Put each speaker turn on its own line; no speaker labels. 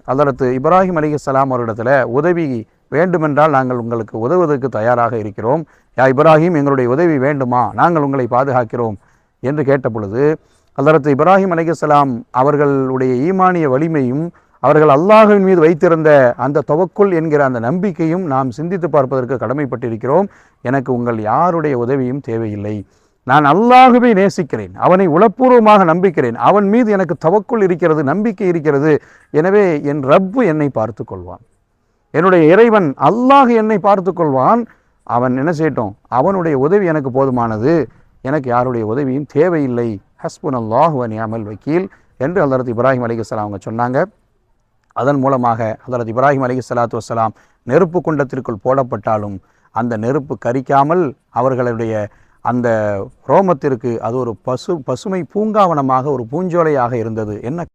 ஹதரத் இப்ராஹிம் அலைஹிஸ்ஸலாம் அவரிடத்தில் உதவி வேண்டுமென்றால் நாங்கள் உங்களுக்கு உதவுவதற்கு தயாராக இருக்கிறோம், யா இப்ராஹிம் எங்களுடைய உதவி வேண்டுமா, நாங்கள் உங்களை பாதுகாக்கிறோம் என்று கேட்ட பொழுது ஹதரத் இப்ராஹிம் அலைஹிஸ்ஸலாம் அவர்களுடைய ஈமானிய வலிமையும் அவர்கள் அல்லாஹ்வின் மீது வைத்திருந்த அந்த தவக்குல் என்கிற அந்த நம்பிக்கையும் நாம் சிந்தித்து பார்ப்பதற்கு கடமைப்பட்டிருக்கிறோம். எனக்கு உங்கள் யாருடைய உதவியும் தேவையில்லை, நான் அல்லாஹ்வை நேசிக்கிறேன், அவனை உளப்பூர்வமாக நம்பிக்கிறேன், அவன் மீது எனக்கு தவக்குல் இருக்கிறது, நம்பிக்கை இருக்கிறது. எனவே என் ரப்பு என்னை பார்த்து கொள்வான், என்னுடைய இறைவன் அல்லாஹ் என்னை பார்த்து கொள்வான். அவன் என்ன செய்யட்டும், அவனுடைய உதவி எனக்கு போதுமானது, எனக்கு யாருடைய உதவியும் தேவையில்லை. ஹஸ்புனல்லாஹு வ நிஅமல் வக்கீல் என்று ஹதரத் இப்ராஹிம் அலைஹிஸ்ஸலாம் அவங்க சொன்னாங்க. அதன் மூலமாக ஹதரத் இப்ராஹிம் அலைஹிஸ்ஸலாத்து வஸ்ஸலாம் நெருப்பு குண்டத்திற்குள் போடப்பட்டாலும் அந்த நெருப்பு கரிக்காமல் அவர்களுடைய அந்த ரோமத்திற்கு அது ஒரு பசுமை பூங்காவனமாக, ஒரு பூஞ்சோலையாக இருந்தது. என்ன